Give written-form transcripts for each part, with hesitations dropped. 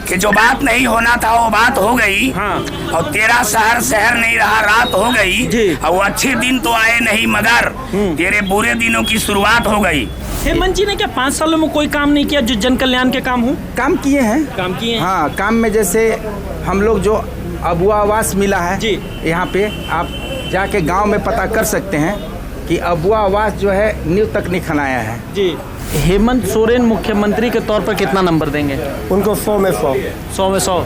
कि जो बात नहीं होना था वो बात हो गई। हाँ। और तेरा शहर शहर नहीं रहा, रात हो गई जी। और वो अच्छे दिन तो आए नहीं मगर तेरे बुरे दिनों की शुरुआत हो गई। हेमंत जी ने क्या 5 सालों में कोई काम नहीं किया जो जन कल्याण के काम हो? काम किए हैं। काम किए हैं। हाँ, काम में जैसे हम लोग जो अबुआ आवास मिला है जी। यहाँ पे आप जाके गांव में पता कर सकते हैं कि अबुआ आवास जो है न्यू तकनीक खनाया है। जी। हेमंत सोरेन मुख्यमंत्री के तौर पर कितना नंबर देंगे? उनको 100 में 100। 100 में 100।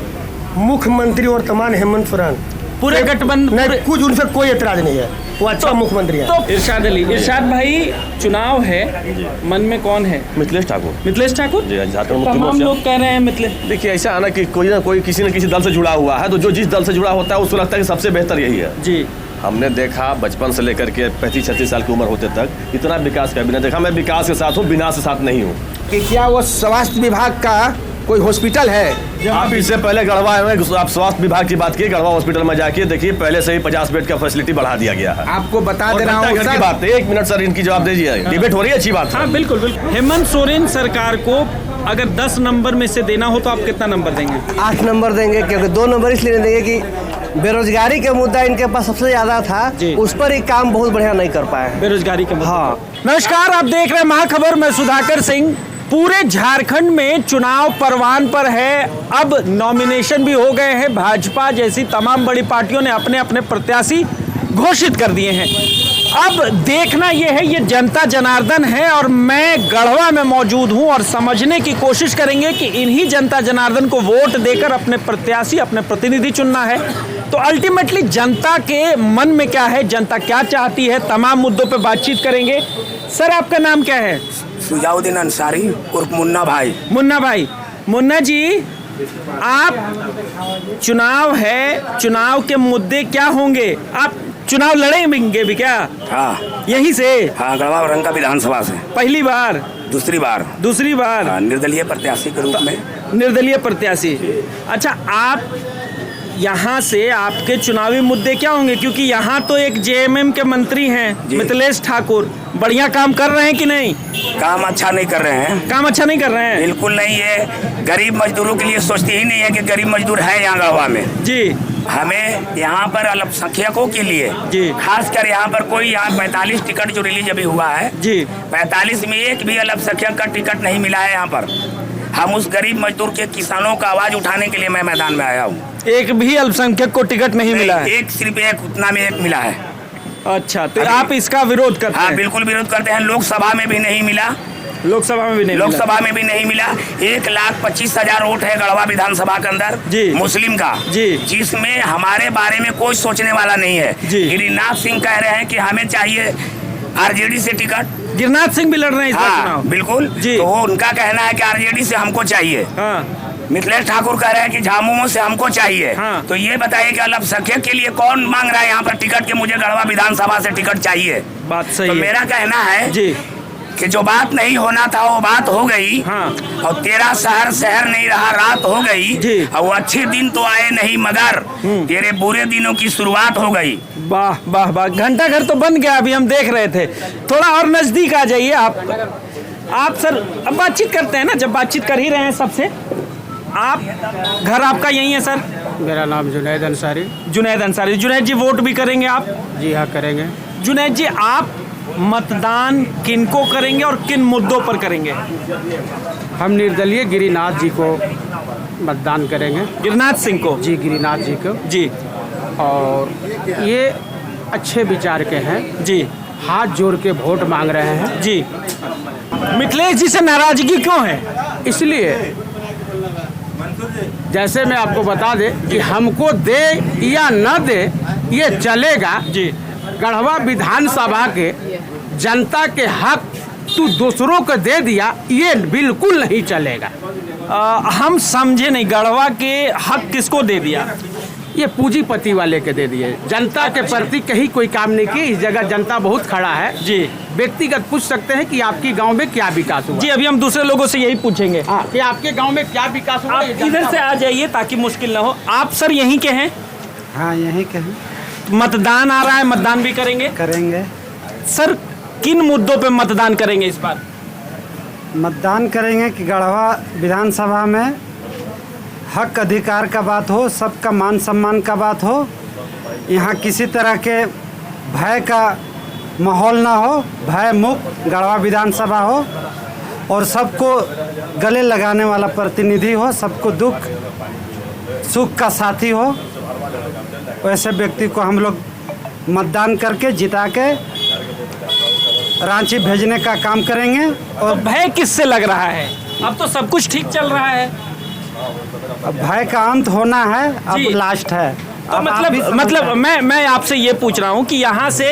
मुख्यमंत्री और तमाम हेमंत सोरेन पूरे गठबंधन नहीं, कुछ उनसे कोई एतराज नहीं है, वो अच्छा मुख्यमंत्री है। तो इरशाद अली, इरशाद भाई, चुनाव है, मन में कौन है? मिथिलेश ठाकुर। मिथिलेश ठाकुर। जी, झारखंड मुक्ति तमाम मोर्चा। लोग कह रहे हैं मिथिलेश। देखिए ऐसा है ना कि कोई ना कोई किसी न किसी दल से जुड़ा हुआ है, तो जो जिस दल से जुड़ा होता है उसको लगता है कि सबसे बेहतर यही है। जी। हमने देखा बचपन से लेकर के 35-36 साल की उम्र होते तक इतना विकास का भी नहीं देखा। मैं विकास के साथ हूँ, विनाश के साथ नहीं हूँ। कि क्या वो स्वास्थ्य विभाग का कोई हॉस्पिटल है? आप इससे पहले गढ़वा में आप स्वास्थ्य विभाग की बात की, गढ़वा हॉस्पिटल में जाके देखिए, पहले से ही 50 बेड का फैसिलिटी बढ़ा दिया गया है। आपको बता दे रहा हूँ की बात है, 1 मिनट सर, इनकी जवाब दीजिए। डिबेट हो रही है, अच्छी बात है। हाँ बिल्कुल बिल्कुल। हेमंत सोरेन सरकार को अगर 10 नंबर में से देना हो तो आप कितना नंबर देंगे? 8 नंबर देंगे, क्योंकि 2 नंबर इसलिए नहीं देंगे कि बेरोजगारी का मुद्दा इनके पास सबसे ज्यादा था, उस पर ही काम बहुत बढ़िया नहीं कर पाए। बेरोजगारी के मुद्दे। हाँ। नमस्कार, आप देख रहे हैं महाखबर, मैं सुधाकर सिंह। पूरे झारखंड में चुनाव परवान पर है। अब नॉमिनेशन भी हो गए हैं। भाजपा जैसी तमाम बड़ी पार्टियों ने अपने अपने प्रत्याशी घोषित कर दिए हैं। अब देखना यह है, ये जनता जनार्दन है और मैं गढ़वा में मौजूद हूं और समझने की कोशिश करेंगे कि इन्हीं जनता जनार्दन को वोट देकर अपने प्रत्याशी, अपने प्रतिनिधि चुनना है। तो अल्टीमेटली जनता के मन में क्या है, जनता क्या चाहती है, तमाम मुद्दों पे बातचीत करेंगे। सर, आपका नाम क्या है? सुजाउद्दीन अंसारी उर्फ मुन्ना भाई। मुन्ना भाई। मुन्ना जी, आप चुनाव है, चुनाव के मुद्दे क्या होंगे? आप चुनाव लड़ेंगे भी क्या? हाँ। यहीं से? हाँ, गढ़वा रंका विधानसभा से। पहली बार? दूसरी बार। दूसरी बार। हाँ, निर्दलीय प्रत्याशी के रूप में। निर्दलीय प्रत्याशी। अच्छा, आप यहाँ से आपके चुनावी मुद्दे क्या होंगे? क्योंकि यहाँ तो एक जेएमएम के मंत्री हैं मिथिलेश ठाकुर, बढ़िया काम कर रहे हैं कि नहीं? काम अच्छा नहीं कर रहे हैं। काम अच्छा नहीं कर रहे हैं? बिल्कुल नहीं है। गरीब मजदूरों के लिए सोचते ही नहीं है कि गरीब मजदूर है यहाँ गढ़वा में। जी। हमें यहाँ पर अल्पसंख्यकों के लिए जी, खासकर यहाँ पर कोई यहाँ 45 टिकट जो रिलीज अभी हुआ है जी, 45 में एक भी अल्पसंख्यक का टिकट नहीं मिला है यहाँ पर। हम उस गरीब मजदूर के किसानों का आवाज उठाने के लिए मैं मैदान में आया हूँ। एक भी अल्पसंख्यक को टिकट नहीं मिला है? एक, सिर्फ एक, उतना में एक मिला है। अच्छा, तो आप इसका विरोध करते हैं? हाँ, बिल्कुल विरोध करते हैं। लोकसभा में भी नहीं मिला। लोकसभा में भी नहीं? लोकसभा में भी नहीं मिला। 1,25,000 वोट है गढ़वा विधानसभा के अंदर जी, मुस्लिम का जी, जिसमें हमारे बारे में कोई सोचने वाला नहीं है। गिरिनाथ सिंह कह रहे हैं कि हमें चाहिए आरजेडी से टिकट। गिरिनाथ सिंह भी लड़ रहे हैं इस बार चुनाव? बिल्कुल जी। तो वो उनका कहना है कि आरजेडी से हमको चाहिए। हाँ। मिथिलेश ठाकुर कह रहे हैं कि झामुमो से हमको चाहिए। हाँ। तो ये बताइए कि अल्पसंख्यक के लिए कौन मांग रहा है यहाँ पर टिकट कि मुझे गढ़वा विधानसभा से टिकट चाहिए? बात सही तो है। मेरा कहना है जी कि जो बात नहीं होना था वो बात हो गई। हाँ। और तेरा शहर शहर नहीं रहा, रात हो गई जी। और वो अच्छे दिन तो आए नहीं मगर तेरे बुरे दिनों की शुरुआत हो गई। वाह वाह वाह, घंटा घर तो बन गया, अभी हम देख रहे थे। थोड़ा और नजदीक आ जाइए आप सर, अब बातचीत करते हैं ना, जब बातचीत कर ही रहे हैं सबसे। आप, घर आपका यही है सर? मेरा नाम जुनैद अंसारी। जुनैद अंसारी। जुनैद जी, वोट भी करेंगे आप? जी हाँ, करेंगे। जुनैद जी, आप मतदान किनको करेंगे और किन मुद्दों पर करेंगे? हम निर्दलीय गिरिनाथ जी को मतदान करेंगे। गिरिनाथ सिंह को? जी, गिरिनाथ जी को। जी। और ये अच्छे विचार के हैं जी, हाथ जोड़ के वोट मांग रहे हैं जी। मिथिलेश जी से नाराजगी क्यों है? इसलिए जैसे मैं आपको बता दे कि हमको दे या न दे ये चलेगा जी। गढ़वा विधानसभा के जनता के हक तू दूसरों को दे दिया, ये बिल्कुल नहीं चलेगा। हम समझे नहीं, गढ़वा के हक किसको दे दिया? ये पूंजीपति वाले के दे दिए। जनता के प्रति कहीं कोई काम नहीं किया। इस जगह जनता बहुत खड़ा है जी। व्यक्तिगत पूछ सकते हैं कि आपके गांव में क्या विकास हुआ। जी, अभी हम दूसरे लोगों से यही पूछेंगे। हाँ, कि आपके गांव में क्या विकास हुआ। आप इधर से आ जाइए ताकि मुश्किल ना हो। आप सर यहीं के हैं? हाँ, यहीं के हैं। मतदान आ रहा है, मतदान भी करेंगे? करेंगे सर, किन मुद्दों पे मतदान करेंगे इस बार? मतदान करेंगे कि गढ़वा विधानसभा में हक अधिकार का बात हो, सबका मान सम्मान का बात हो, यहाँ किसी तरह के भय का माहौल ना हो, भय मुक्त गढ़वा विधानसभा हो और सबको गले लगाने वाला प्रतिनिधि हो, सबको दुख सुख का साथी हो, वैसे व्यक्ति को हम लोग मतदान करके जिता के रांची भेजने का काम करेंगे। और भय किससे लग रहा है? अब तो सब कुछ ठीक चल रहा है। अब भय का अंत होना है, अब जी। लास्ट है। तो अब आप भी मतलब मैं आपसे ये पूछ रहा हूँ कि यहाँ से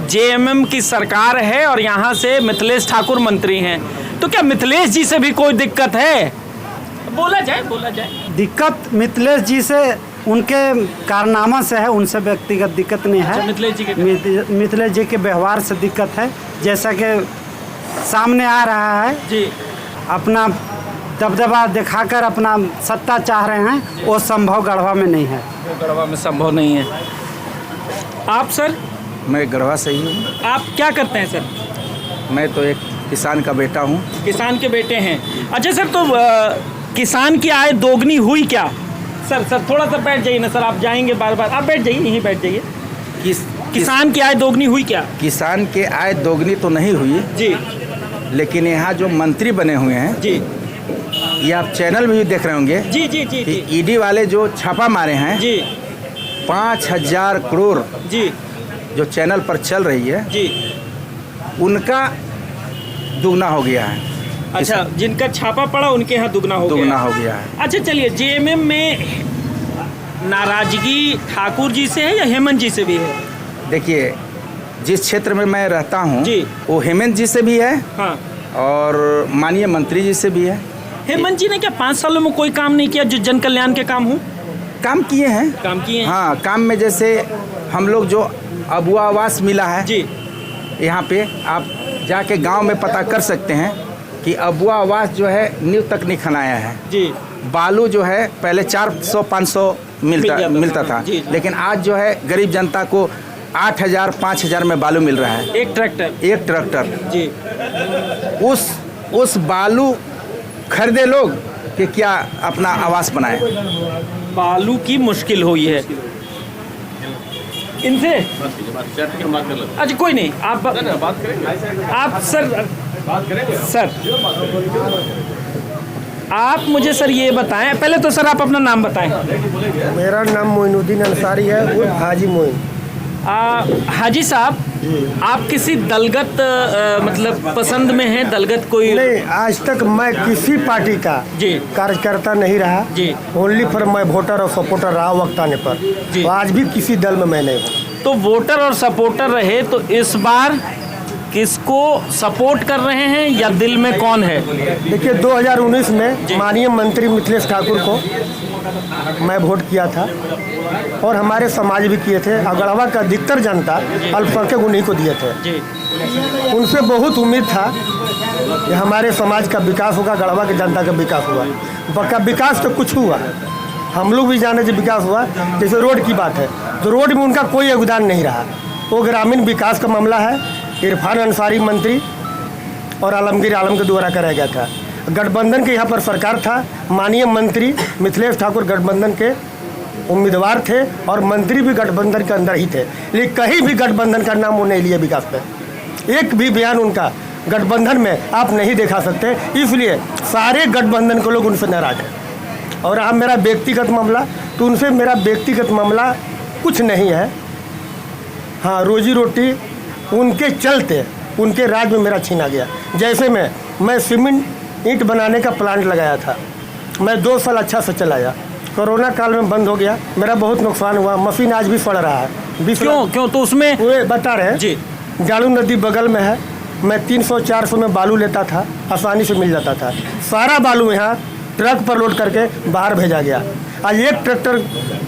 जेएमएम की सरकार है और यहाँ से मिथिलेश ठाकुर मंत्री हैं, तो क्या मिथिलेश जी से भी कोई दिक्कत है? बोला जाए। दिक्कत मिथिलेश जी से उनके कारनामा से है, उनसे व्यक्तिगत दिक्कत नहीं है। अच्छा, मिथिलेश जी के मिथिलेश जी के व्यवहार से दिक्कत है, जैसा कि सामने आ रहा है जी। अपना दबदबा दिखाकर अपना सत्ता चाह रहे हैं, वो संभव गढ़वा में नहीं है। गढ़वा में संभव नहीं है। आप सर? मैं गढ़वा से ही हूँ। आप क्या करते हैं सर? मैं तो एक किसान का बेटा हूँ। किसान के बेटे हैं। अच्छा सर, तो किसान की आय दोगुनी हुई क्या? सर थोड़ा सा बैठ जाइए ना सर, आप जाएंगे बार बार, आप बैठ जाइए, यहीं बैठ जाइए। किसान की आय दोगुनी हुई क्या? किसान की आय दोगुनी तो नहीं हुई जी, लेकिन यहाँ जो मंत्री बने हुए हैं जी ये आप चैनल में भी देख रहे होंगे जी जी जी कि जी ईडी वाले जो छापा मारे हैं जी 5,000 करोड़ जी जो चैनल पर चल रही है जी। उनका दुगना हो गया है। अच्छा, जिनका छापा पड़ा उनके यहाँ दुगना हो गया है। अच्छा चलिए, जेएमएम में नाराजगी ठाकुर जी से है या हेमंत जी से भी है? देखिए, जिस क्षेत्र में मैं रहता हूँ जी, वो हेमंत जी से भी है हाँ, और माननीय मंत्री जी से भी है। हेमंत जी ने क्या 5 सालों में कोई काम नहीं किया जो जन कल्याण के काम हो? काम किए हैं। हाँ, काम में जैसे हम लोग जो अबुआ आवास मिला है जी, यहाँ पे आप जाके गांव में पता कर सकते हैं कि अबुआ आवास जो है न्यू तकनीक खनाया है जी। बालू जो है पहले 400-500 मिलता था, जी। लेकिन आज जो है गरीब जनता को 8,000-5,000 में बालू मिल रहा है। एक ट्रैक्टर जी। उस बालू खरीदे लोग कि क्या अपना आवास बनाए। बालू की मुश्किल हुई है इनसे। अच्छा कोई नहीं, आप बात करेंगे। आप सर आप मुझे सर ये बताएं, पहले तो सर आप अपना नाम बताएं। मेरा नाम मोइनुद्दीन अंसारी है, उर्फ हाजी मोइन। हाजी साहब, आप किसी दलगत मतलब पसंद में हैं? दलगत कोई नहीं, आज तक मैं किसी पार्टी का जी कार्यकर्ता नहीं रहा जी। ओनली फॉर मैं वोटर और सपोर्टर रहा वक्त आने पर जी। तो आज भी किसी दल में मैं नहीं हूँ। तो वोटर और सपोर्टर रहे, तो इस बार किसको सपोर्ट कर रहे हैं या दिल में कौन है? देखिए, 2019 में माननीय मंत्री मिथिलेश ठाकुर को मैं वोट किया था और हमारे समाज भी किए थे। गढ़वा का अधिकतर जनता अल्पसंख्यक उन्हीं को दिए थे जी। उनसे बहुत उम्मीद था कि हमारे समाज का विकास होगा, गढ़वा की जनता का विकास हुआ। विकास तो कुछ हुआ, हम लोग भी जाने से विकास हुआ। जैसे रोड की बात है तो रोड में उनका कोई योगदान नहीं रहा। वो ग्रामीण विकास का मामला है, इरफान अंसारी मंत्री और आलमगीर आलम के द्वारा कराया गया था। गठबंधन के यहाँ पर सरकार था, माननीय मंत्री मिथिलेश ठाकुर गठबंधन के उम्मीदवार थे और मंत्री भी गठबंधन के अंदर ही थे, लेकिन कहीं भी गठबंधन का नाम वो नहीं लिए विकास पे। एक भी बयान उनका गठबंधन में आप नहीं दिखा सकते, इसलिए सारे गठबंधन के लोग उनसे नाराज हैं। और अब मेरा व्यक्तिगत मामला, तो उनसे मेरा व्यक्तिगत मामला कुछ नहीं है। हाँ, रोजी रोटी उनके चलते उनके राज में मेरा छीना गया। जैसे मैं सीमेंट ईंट बनाने का प्लांट लगाया था, मैं 2 साल अच्छा से चलाया, कोरोना काल में बंद हो गया, मेरा बहुत नुकसान हुआ। मशीन आज भी पड़ रहा है। क्यों? तो उसमें वे बता रहे हैं जी, जालू नदी बगल में है, मैं 300-400 में बालू लेता था, आसानी से मिल जाता था। सारा बालू यहाँ ट्रक पर लोड करके बाहर भेजा गया। आज एक ट्रैक्टर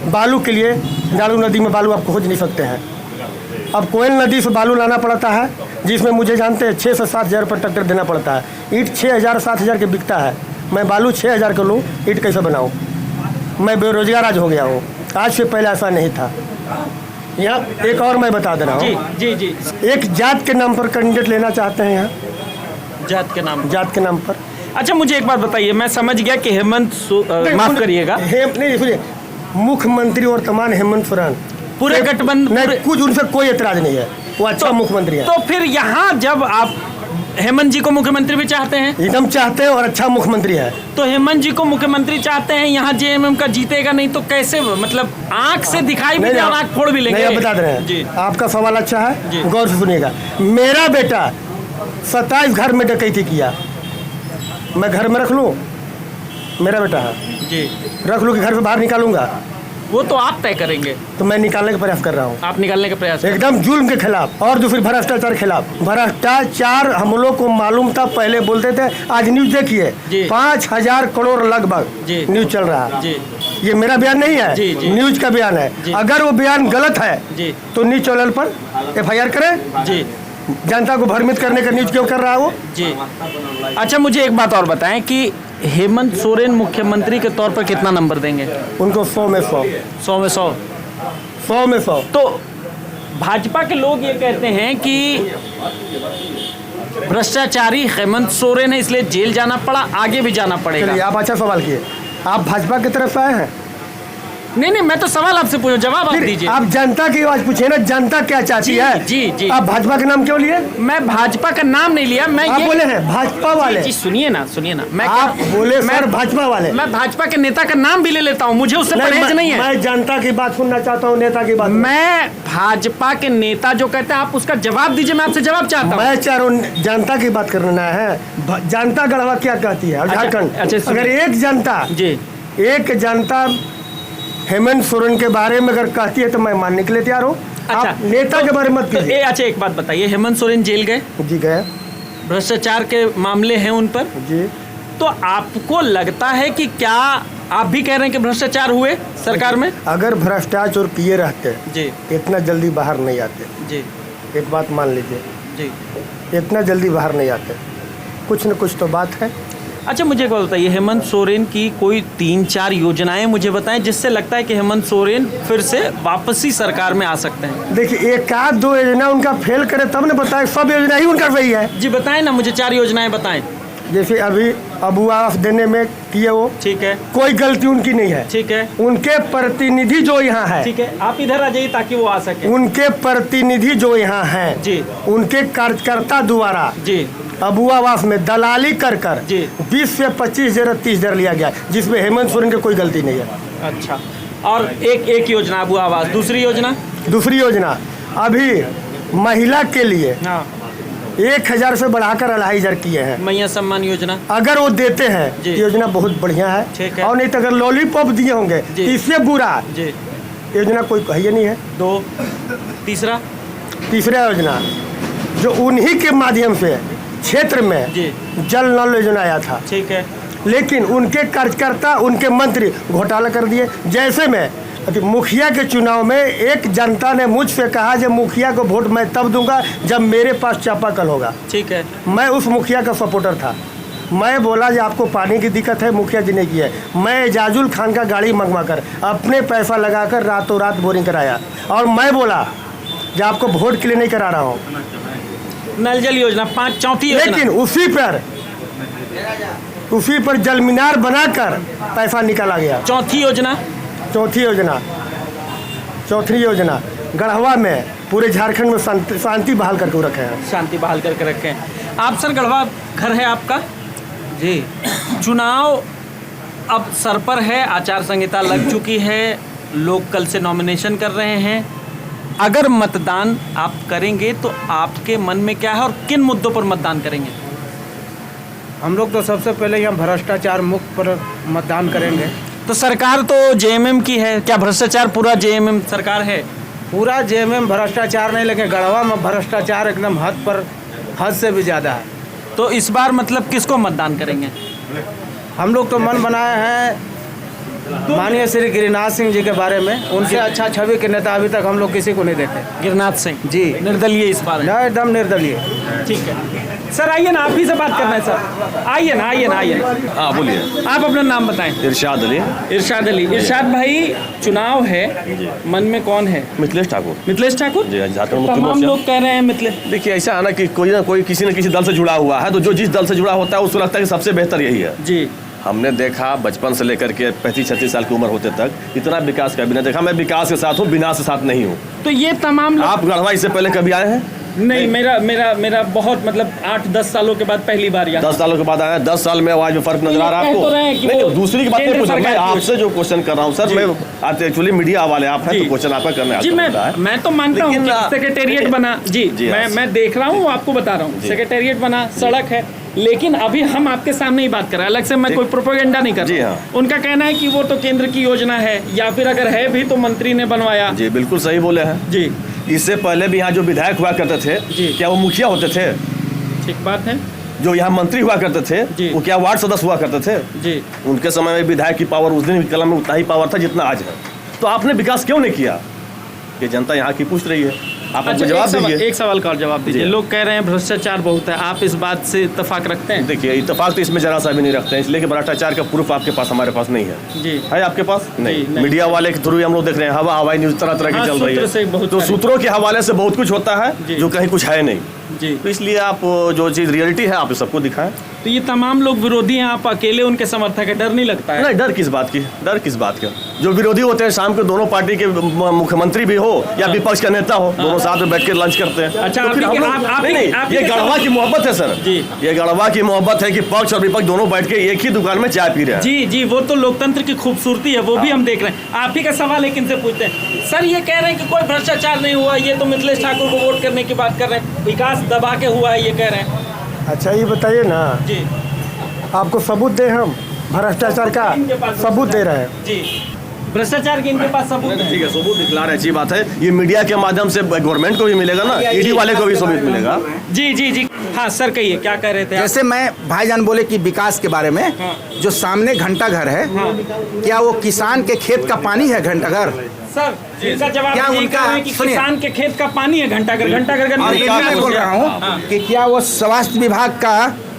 बालू के लिए जालू नदी में बालू आप खोज नहीं सकते हैं। अब कोयल नदी से बालू लाना पड़ता है, जिसमें मुझे जानते हैं 6 से 7 हज़ार पर ट्रैक्टर देना पड़ता है। ईंट 6,000-7 हज़ार के बिकता है, मैं बालू 6,000 का लूँ, ईंट कैसे बनाऊँ? मैं बेरोजगार आज हो गया हूँ, आज से पहले ऐसा नहीं था। यहाँ एक और मैं बता दे रहा हूँ जी जी। एक जात के नाम पर कैंडिडेट लेना चाहते हैं यहाँ, जात के नाम पर अच्छा मुझे एक बात बताइए, मैं समझ गया कि माफ करिएगा, नहीं सुनिए, मुख्यमंत्री वर्तमान हेमंत सोरेन पूरे गठबंधन, कुछ उनसे कोई एतराज नहीं है, वो अच्छा मुख्यमंत्री है। तो फिर यहाँ जब आप हेमंत जी को मुख्यमंत्री भी चाहते हैं, एकदम चाहते हैं, और अच्छा मुख्यमंत्री है, तो हेमंत जी को मुख्यमंत्री चाहते हैं, यहाँ जेएमएम का जीतेगा नहीं तो कैसे, मतलब आंख से दिखाई भी और आंख फोड़ भी लेंगे? नहीं, आप बता रहे हैं जी। आपका सवाल अच्छा है, गौर से सुनिएगा। मेरा बेटा 27 घर में डकैती किया, मैं घर में रख लूँ? मेरा बेटा है जी, रख लूँ कि घर से बाहर निकालूंगा? वो तो आप तय करेंगे। तो मैं निकालने का प्रयास कर रहा हूँ, आप निकालने का प्रयास एकदम जुल्म के खिलाफ, और दूसरी भ्रष्टाचार के खिलाफ। भ्रष्टाचार हम लोग को मालूम था, पहले बोलते थे, आज न्यूज देखिए 5,000 करोड़ लगभग न्यूज चल रहा है। ये मेरा बयान नहीं है, न्यूज का बयान है। अगर वो बयान गलत है तो न्यूज चैनल पर FIR करें जी। जनता को भ्रमित करने का न्यूज क्यों कर रहा है वो जी। अच्छा मुझे एक बात और बताएं कि हेमंत सोरेन मुख्यमंत्री के तौर पर कितना नंबर देंगे? उनको 100 में 100, 100 में 100, 100 में 100। तो भाजपा के लोग ये कहते हैं कि भ्रष्टाचारी हेमंत सोरेन है इसलिए जेल जाना पड़ा, आगे भी जाना पड़ेगा। चलिए, आप अच्छा सवाल किए, आप भाजपा की तरफ से आए हैं? नहीं, मैं तो सवाल आपसे पूछूं, जवाब आप दीजिए। आप जनता की आवाज पूछिए ना, जनता क्या चाहती है? जी। आप भाजपा का नाम क्यों लिए? मैं भाजपा का नाम नहीं लिया, मैं आप बोले हैं भाजपा वाले। जी सुनिए ना, मैं आप बोले सर भाजपा वाले, मैं भाजपा के नेता का नाम भी ले लेता हूँ, मुझे उससे परहेज नहीं है। मैं जनता की बात सुनना चाहता हूँ, नेता की बात। मैं भाजपा के नेता जो कहते हैं आप उसका जवाब दीजिए, मैं आपसे जवाब चाहता हूँ। मैं चाह रहा हूँ जनता की बात करना है। जनता गढ़वा क्या कहती है झारखंड? अगर एक जनता हेमंत सोरेन के बारे में अगर कहती है तो मैं मानने के लिए तैयार हूँ। अच्छा, आप नेता के बारे में मत कीजिए। अच्छा एक बात बताइए, हेमंत सोरेन जेल गए? जी गए। भ्रष्टाचार के मामले हैं उन पर जी। तो आपको लगता है कि क्या आप भी कह रहे हैं कि भ्रष्टाचार हुए सरकार में? अगर भ्रष्टाचार किए रहते जी इतना जल्दी बाहर नहीं आते जी। एक बात मान लीजिए जी, इतना जल्दी बाहर नहीं आते, कुछ न कुछ तो बात है। अच्छा मुझे एक बात बताइए, हेमंत सोरेन की कोई 3-4 योजनाएं मुझे बताएं जिससे लगता है कि हेमंत सोरेन फिर से वापसी सरकार में आ सकते हैं। देखिए, एक आध दो योजना उनका फेल करे तब न बताए, सब योजना ही उनका सही है। जी बताएं ना, मुझे 4 योजनाएं बताएं। जैसे अभी अबू आवास देने में किए वो, ठीक है, कोई गलती उनकी नहीं है। ठीक है, उनके प्रतिनिधि जो यहाँ है, ठीक है, आप इधर आ जाइए ताकि वो आ सके। उनके प्रतिनिधि जो यहाँ हैं जी, उनके कार्यकर्ता द्वारा जी अबू आवास में दलाली कर जी 20 से 25,000-30,000 लिया गया, जिसमें हेमंत सोरेन की कोई गलती नहीं है। अच्छा, और एक योजना अबू आवास, दूसरी योजना अभी महिला के लिए हाँ 1,000 से बढ़ाकर 2,500 किए हैं। मैया सम्मान योजना अगर वो देते हैं योजना बहुत बढ़िया है, ठीक है। और नहीं तो अगर लॉलीपॉप दिए होंगे तो इससे बुरा जी योजना कोई कही नहीं है। 2, तीसरा योजना जो उन्हीं के माध्यम से क्षेत्र में जल नल योजना आया था, ठीक है, लेकिन उनके कार्यकर्ता उनके मंत्री घोटाला कर दिए। जैसे में मुखिया के चुनाव में एक जनता ने मुझसे कहा कि मुखिया को वोट मैं तब दूंगा जब मेरे पास चापाकल होगा, ठीक है, मैं उस मुखिया का सपोर्टर था। मैं बोला कि आपको पानी की दिक्कत है, मुखिया जी ने की है। मैं एजाजुल खान का गाड़ी मंगवा कर अपने पैसा लगाकर रातों रात बोरिंग कराया, और मैं बोला कि आपको वोट के लिए नहीं करा रहा हूँ। नल जल योजना 4थी योजना, लेकिन उसी पर जल मीनार बनाकर पैसा निकाला गया। चौथी योजना गढ़वा में पूरे झारखंड में शांति बहाल करके रखे हैं। शांति बहाल करके रखे हैं आप। सर गढ़वा घर है आपका जी। चुनाव अब सर पर है, आचार संहिता लग चुकी है, लोग कल से नॉमिनेशन कर रहे हैं। अगर मतदान आप करेंगे तो आपके मन में क्या है और किन मुद्दों पर मतदान करेंगे? हम लोग तो सबसे पहले यहाँ भ्रष्टाचार मुक्त पर मतदान करेंगे। तो सरकार तो जेएमएम की है, क्या भ्रष्टाचार पूरा जेएमएम सरकार है? पूरा जेएमएम भ्रष्टाचार नहीं, लेकिन गढ़वा में भ्रष्टाचार एकदम हद से भी ज़्यादा है। तो इस बार मतलब किसको मतदान करेंगे? हम लोग तो मन बनाए हैं माननीय श्री गिरिनाथ सिंह जी के बारे में। उनसे अच्छा छवि के नेता अभी तक हम लोग किसी को नहीं देखे। गिरिनाथ सिंह जी निर्दलीय इस बार है। एकदम निर्दलीय। ठीक है सर, आइए ना, आप ही से बात करना है सर। आइए ना, आइए ना, आइए। हाँ बोलिए। आप अपना नाम बताएं। इरशाद अली। इरशाद अली। इरशाद भाई, चुनाव है, मन में कौन है? मिथिलेश ठाकुर। मिथिलेश ठाकुर जी, झारखंड मुक्ति तमाम मोर्चा। लोग कह रहे हैं मिथिलेश। देखिए ऐसा है ना कि कोई ना कोई किसी न किसी दल से जुड़ा हुआ है, तो जो जिस दल से जुड़ा होता है उसको लगता है कि सबसे बेहतर यही है। जी, हमने देखा बचपन से लेकर के 35-36 साल की उम्र होते तक इतना विकास का भी नहीं देखा। मैं विकास के साथ हूँ, विनाश के साथ नहीं हूँ। तो ये तमाम लोग आप गढ़वा इससे पहले कभी आए हैं? नहीं, मेरा बहुत मतलब 8-10 सालों के बाद पहली बार यहाँ। 10 सालों के बाद आया। 10 साल में आवाज में फर्क नजर आ रहा है कह आपको? तो रहे हैं कि नहीं, वो दूसरी की बात नहीं केंद्र पूछा, मैं सरकार की आपसे जो क्वेश्चन कर रहा हूँ सर, मैं आप एक्चुअली मीडिया वाले आप हैं, तो क्वेश्चन आपका करने जी, मैं तो मानता हूँ कि सेक्रेटेरिएट बना। जी, मैं देख रहा हूँ, आपको बता रहा हूँ, सेक्रेटेरिएट बना, सड़क है, लेकिन अभी हम आपके सामने ही बात कर रहे हैं। अलग से मैं कोई प्रोपेगेंडा नहीं कर रहा हूँ। उनका कहना है कि वो तो केंद्र की योजना है, या फिर अगर है भी तो मंत्री ने बनवाया। जी बिल्कुल सही बोले हैं जी। इससे पहले भी यहाँ जो विधायक हुआ करते थे, क्या वो मुखिया होते थे? ठीक बात है। जो यहाँ मंत्री हुआ करते थे, वो क्या वार्ड सदस्य हुआ करते थे? जी। उनके समय में विधायक की पावर उस दिन की कलम में उतना ही पावर था जितना आज है। तो आपने विकास क्यों नहीं किया? ये जनता यहाँ की पूछ रही है, आप हमको जवाब दीजिए। एक सवाल का और जवाब दीजिए। लोग कह रहे हैं भ्रष्टाचार बहुत है, आप इस बात से इत्तेफाक रखते हैं? देखिए इत्तेफाक तो इसमें जरा सा भी नहीं रखते हैं, इसलिए कि भ्रष्टाचार का प्रूफ आपके पास, हमारे पास नहीं है। जी। है आपके पास? नहीं। नहीं। मीडिया वाले के थ्रू हम लोग देख रहे हैं, हवाई न्यूज तरह तरह की चल रही है, तो सूत्रों के हवाले से बहुत कुछ होता है जो कहीं कुछ है नहीं। जी। तो इसलिए आप जो चीज रियलिटी है आप सबको दिखाएं। तो ये तमाम लोग विरोधी हैं, आप अकेले उनके समर्थक है, डर नहीं लगता है? नहीं, डर किस बात की? डर किस बात का? जो विरोधी होते हैं शाम को दोनों पार्टी के मुख्यमंत्री भी हो या विपक्ष का नेता हो, दोनों साथ में बैठ के लंच करते हैं। अच्छा, तो फिर हम लोग ये गढ़वा की मोहब्बत है सर। जी। ये गढ़वा की मोहब्बत है कि पक्ष और विपक्ष दोनों बैठ के एक ही दुकान में चाय पी रहे हैं। जी जी, वो तो लोकतंत्र की खूबसूरती है, वो भी हम देख रहे हैं। आप ही का सवाल एक इनसे पूछते हैं। सर ये कह रहे हैं कि कोई भ्रष्टाचार नहीं हुआ, ये तो मिथिलेश ठाकुर को वोट करने की बात कर रहे हैं, विकास दबा के हुआ है ये कह रहे हैं। अच्छा ये बताइए ना, जी आपको सबूत दें हम भ्रष्टाचार का? सबूत दे रहे हैं। जी, भ्रष्टाचार के इनके पास सबूत है। ठीक है, सबूत दिखला रहे, अच्छी बात है। ये मीडिया के माध्यम से गवर्नमेंट को भी मिलेगा ना, ईडी वाले को भी सबूत मिलेगा। जी जी जी, हाँ सर कहिए, क्या कह रहे थे आप? जैसे मैं भाईजान बोले कि विकास के बारे में, जो सामने घंटा घर है, क्या वो किसान के खेत का पानी है घंटा घर? सर इनका जवाब क्या ये उनका कह रहे हैं कि सुनिए। किसान के खेत का पानी है घंटाघर का और ये मैं बोल रहा हूँ कि क्या वो स्वास्थ्य विभाग का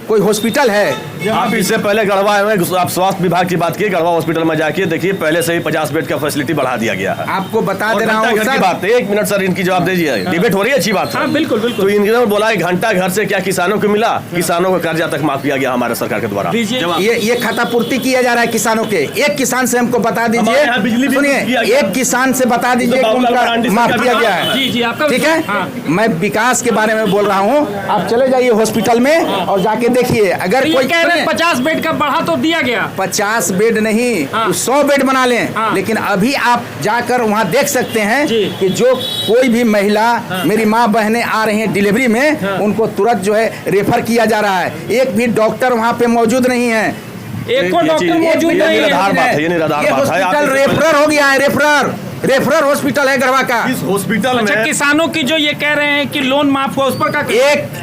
कोई हॉस्पिटल है? आप इससे पहले गढ़वा में आप स्वास्थ्य विभाग की बात की, गढ़वा हॉस्पिटल में जाके देखिए, पहले से ही 50 बेड का फैसिलिटी बढ़ा दिया गया है। आपको बता और दे रहा हूँ घंटा घर की बात है, 1 मिनट सर इनकी जवाब दीजिए, डिबेट हो रही है, अच्छी बात है। हाँ बिल्कुल बिल्कुल। तो इन्होंने बोला कि घंटा घर से क्या किसानों को मिला? किसानों को कर्जा तक माफ किया गया हमारे सरकार के द्वारा। ये खाता पूर्ति किया जा रहा है किसानों के। एक किसान से हमको बता हमारे यहाँ बिजली दीजिए, बिल सुनिए, किया गया। एक किसान से बता दीजिए कि उनका माफ किया गया है। जी जी, आपका ठीक है। हाँ। मैं विकास के बारे में बोल रहा हूँ। आप चले जाइए हॉस्पिटल में और जाके देखिए, अगर कोई 50 बेड का बढ़ा तो दिया गया, 50 बेड नहीं, हाँ। 100 बेड बना लें। हाँ। लेकिन अभी आप जाकर वहाँ देख सकते हैं जी। कि जो कोई भी महिला, मेरी माँ बहनें आ रही हैं डिलीवरी में, उनको तुरंत जो है रेफर किया जा रहा है। एक भी डॉक्टर वहाँ पे मौजूद नहीं है। एक को डॉक्टर मौजूद नहीं है। निराधार बात है, ये निराधार बात है। हॉस्पिटल रेफरर हो गया है, रेफरर हॉस्पिटल है गढ़वा का। इस हॉस्पिटल अच्छा, में किसानों की जो ये कह रहे हैं कि लोन माफ हुआ, उस पर का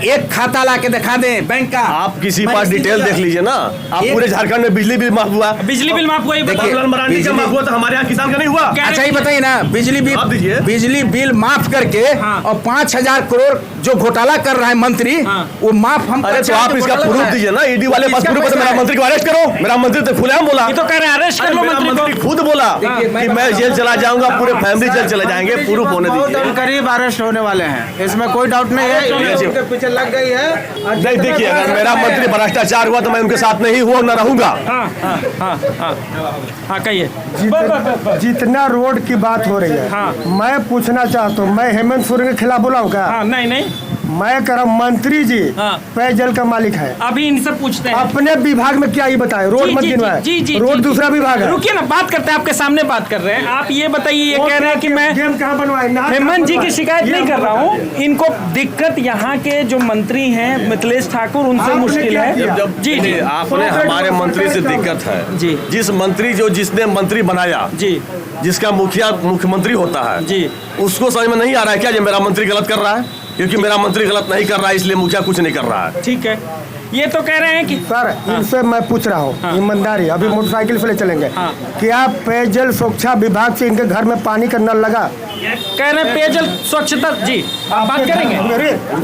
एक खाता ला के दिखा दें बैंक का। आप किसी मैं पास इसी डिटेल जगह- देख लीजिए ना। आप पूरे झारखंड में बिजली बिल माफ हुआ, बिजली बिल माफ हुआ, ये देखिए, बताओ। मराठी का माफ हुआ, तो हमारे यहाँ किसान का नहीं हुआ। क्या- अच्छा ये बताइए ना, आप दीजिए। बिजली बिल माफ करके हाँ। और 5,000 करोड़ जो घोटाला कर रहा है मंत्री, हाँ। वो माफ हम अरे तो आप इसका प्रूफ दीजिए ना, ईडी वाले पास इसका प्रूफ है, तो पैसा मेरा है। मंत्री को अरेस्ट करो। मेरा मंत्री तो खुलेआम बोला, ये तो कह रहे हैं अरेस्ट कर लो मेरा मंत्री मंत्री को। खुद बोला देखिए, कि मैं जेल चला जाऊंगा, पूरे फैमिली जेल चले जाएंगे, प्रूफ होने दीजिए। करीब अरेस्ट होने वाले हैं, इसमें कोई डाउट नहीं है। उनके पीछे लग गई है। नहीं देखिए, अगर मेरा मंत्री भ्रष्टाचार हुआ तो मैं उनके साथ नहीं हुआ, न रहूंगा। हाँ कहिए। जितना रोड की बात हो रही है, हाँ। मैं पूछना चाहता हूँ, मैं हेमंत सोरेन के खिलाफ बोला हूँ क्या? हाँ नहीं नहीं, मैं कह रहा हूँ मंत्री जी हाँ। पेयजल का मालिक है, अभी इनसे पूछते हैं। अपने विभाग में क्या ये बताए? रोड जी, मत जी, गिनवाए, जी, जी, रोड जी, दूसरा जी। विभाग है। रुकिए ना, बात करते हैं, आपके सामने बात कर रहे हैं। आप ये बताइए, ये कह रहे हैं कि मैं गेम कहाँ बनवाए? हेमंत जी की शिकायत नहीं कर रहा हूँ, इनको दिक्कत यहाँ के जो मंत्री हैं मिथिलेश ठाकुर, उनसे आपने मुश्किल क्या है। किया? जी जी, आपने हमारे मंत्री से दिक्कत है जी। जिस मंत्री जिसने मंत्री बनाया, जी जिसका मुख्यमंत्री होता है जी, उसको समझ में नहीं आ रहा है क्या ये मेरा मंत्री गलत कर रहा है? क्योंकि मेरा मंत्री गलत नहीं कर रहा है, इसलिए मुखिया कुछ नहीं कर रहा है। ठीक है। ये तो कह रहे हैं कि सर इनसे मैं पूछ रहा हूँ ईमानदारी, अभी मोटरसाइकिल से ले चलेंगे, क्या पेयजल स्वच्छता विभाग से इनके घर में पानी का नल लगा? कह रहे हैं पेयजल स्वच्छता, जी आप बात करेंगे?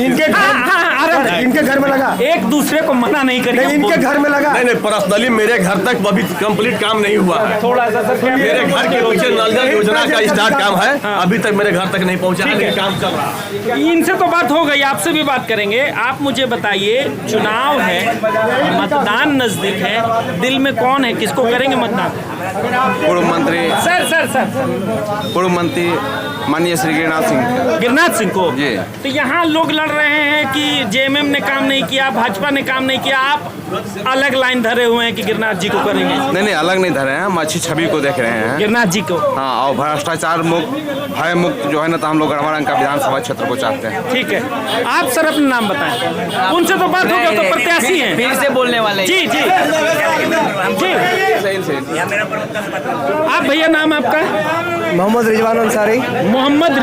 इनके घर में लगा, एक दूसरे को मना नहीं करेंगे, इनके घर में लगा। नहीं पर्सनली मेरे घर तक अभी कंप्लीट काम नहीं हुआ है। थोड़ा सा सर, मेरे घर के नीचे नल जल योजना का स्टार्ट काम है, अभी तक मेरे घर तक नहीं पहुंचा है, लेकिन काम चल रहा है। इनसे तो बात हो गई, आपसे भी बात करेंगे। आप मुझे बताइए, चुनाव है, मतदान नजदीक है, दिल में कौन है, किसको करेंगे मतदान? पूर्व मंत्री सर पूर्व मंत्री माननीय श्री गिरनाथ सिंह को। जी। तो यहाँ लोग लड़ रहे हैं कि जेएमएम ने काम नहीं किया, भाजपा ने काम नहीं किया, आप अलग लाइन धरे हुए हैं कि गिरनाथ जी को करेंगे? नहीं अलग नहीं धरे हैं, हम अच्छी छवि को देख रहे हैं गिरनाथ जी को। हाँ, और भ्रष्टाचार मुक्त, भय मुक्त जो है ना, तो हम लोग गढ़वा रंग का विधानसभा क्षेत्र को चाहते हैं। ठीक है, आप सर अपना नाम बताएं। उनसे तो बात हो गई, तो प्रत्याशी हैं, फिर से बोलने वाले। जी जी आप भैया, नाम आपका? मोहम्मद रिजवान अंसारी। मोहम्मद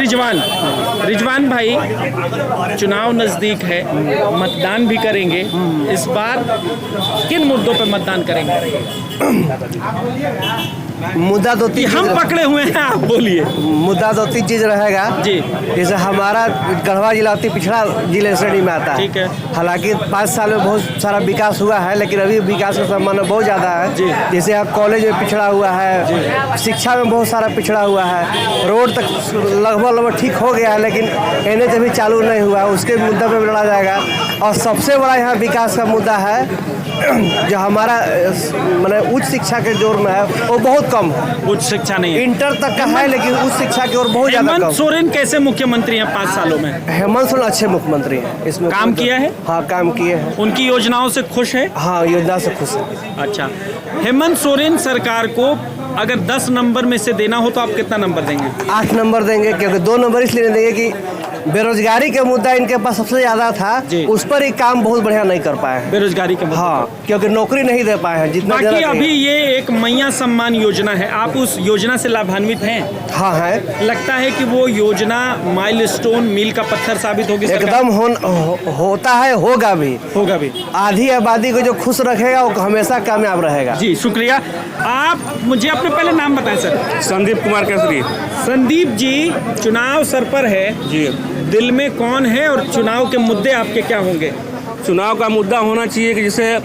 रिजवान भाई, चुनाव नजदीक है, मतदान भी करेंगे, इस बार किन मुद्दों पे मतदान करेंगे? मुद्दा दो तीन हम पकड़े हुए हैं, आप बोलिए। मुद्दा दो तीन चीज रहेगा जी। जैसे हमारा गढ़वा जिला अति पिछड़ा जिले श्रेणी में आता है। ठीक है। हालांकि 5 साल में बहुत सारा विकास हुआ है, लेकिन अभी विकास का संभावना बहुत ज़्यादा जी। है। जैसे यहाँ कॉलेज में पिछड़ा हुआ है, शिक्षा में बहुत सारा पिछड़ा हुआ है, रोड तक लगभग ठीक हो गया है, लेकिन NH अभी चालू नहीं हुआ है, उसके मुद्दे पर लड़ा जाएगा। और सबसे बड़ा यहाँ विकास का मुद्दा है जो हमारा मैंने उच्च शिक्षा के जोर में है, वो बहुत कम है। उच्च शिक्षा नहीं है, इंटर तक का है, लेकिन उच्च शिक्षा की ओर बहुत ज्यादा हेमंत कम। सोरेन कैसे मुख्यमंत्री हैं 5 सालों में? हेमंत सोरेन अच्छे मुख्यमंत्री हैं, इसमें काम किया है? हाँ, काम किए हैं। उनकी योजनाओं से खुश है? हाँ, योजना से खुश है। अच्छा, हेमंत सोरेन सरकार को अगर 10 नंबर में से देना हो तो आप कितना नंबर देंगे? 8 नंबर देंगे, क्योंकि 2 नंबर इसलिए देंगे कि बेरोजगारी का मुद्दा इनके पास सबसे ज्यादा था, उस पर ही काम बहुत बढ़िया नहीं कर पाए। बेरोजगारी के मुद्दे? हाँ, क्योंकि नौकरी नहीं दे पाए हैं जितना। बाकी अभी ये एक मैया सम्मान योजना है, आप उस योजना से लाभान्वित हैं? हाँ है। लगता है कि वो योजना माइलस्टोन, मील का पत्थर साबित होगी? एकदम होता है, होगा भी। आधी आबादी को जो खुश रखेगा वो हमेशा कामयाब रहेगा। जी शुक्रिया। आप मुझे अपने पहले नाम बताएं सर। संदीप कुमार केसरी। संदीप जी, चुनाव सर पर है जी, दिल में कौन है और चुनाव के मुद्दे आपके क्या होंगे? चुनाव का मुद्दा होना चाहिए कि जैसे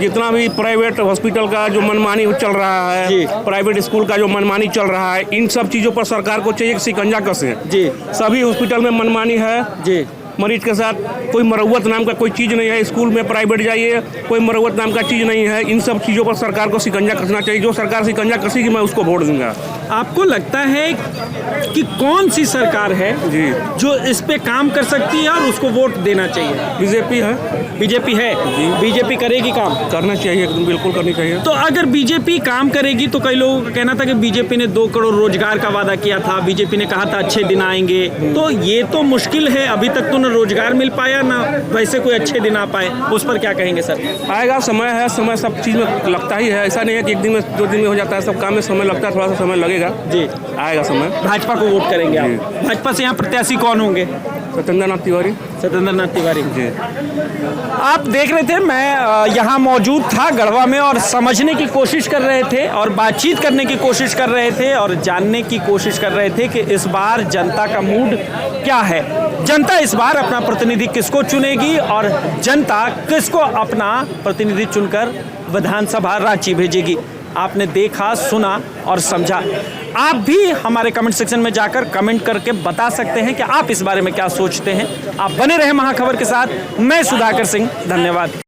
जितना भी प्राइवेट हॉस्पिटल का जो मनमानी चल रहा है, प्राइवेट स्कूल का जो मनमानी चल रहा है, इन सब चीज़ों पर सरकार को चाहिए कि शिकंजा कसे जी। सभी हॉस्पिटल में मनमानी है जी, मरीज के साथ कोई मरवत नाम का कोई चीज़ नहीं है। स्कूल में प्राइवेट जाइए, कोई मरवत नाम का चीज़ नहीं है। इन सब चीज़ों पर सरकार को शिकंजा कसना चाहिए। जो सरकार शिकंजा कसेगी मैं उसको वोट दूंगा। आपको लगता है कि कौन सी सरकार है जी जो इस पे काम कर सकती है और उसको वोट देना चाहिए? बीजेपी है। बीजेपी है जी। बीजेपी करेगी काम? करना चाहिए, एकदम बिल्कुल करनी चाहिए। तो अगर बीजेपी काम करेगी तो कई लोगों का कहना था कि बीजेपी ने 2 करोड़ रोजगार का वादा किया था, बीजेपी ने कहा था अच्छे दिन आएंगे, तो ये तो मुश्किल है। अभी तक तो न रोजगार मिल पाया, ना वैसे कोई अच्छे दिन आ पाए, उस पर क्या कहेंगे सर? आएगा, समय है, समय सब चीज़ में लगता ही है। ऐसा नहीं है कि 1 दिन में 2 दिन में हो जाता है, सब काम में समय लगता है, थोड़ा सा समय लगेगा जी। आएगा समय। भाजपा को वोट करेंगे आप? भाजपा से यहाँ प्रत्याशी कौन होंगे? सत्येंद्र नाथ तिवारी। सत्येंद्र नाथ तिवारी जी। आप देख रहे थे, मैं यहाँ मौजूद था गढ़वा में और समझने की कोशिश कर रहे थे और बातचीत करने की कोशिश कर रहे थे और जानने की कोशिश कर रहे थे कि इस बार जनता का मूड क्या है, जनता इस बार अपना प्रतिनिधि किसको चुनेगी और जनता किसको अपना प्रतिनिधि चुनकर विधानसभा रांची भेजेगी। आपने देखा, सुना और समझा। आप भी हमारे कमेंट सेक्शन में जाकर कमेंट करके बता सकते हैं कि आप इस बारे में क्या सोचते हैं। आप बने रहे महाखबर के साथ। मैं सुधाकर सिंह, धन्यवाद।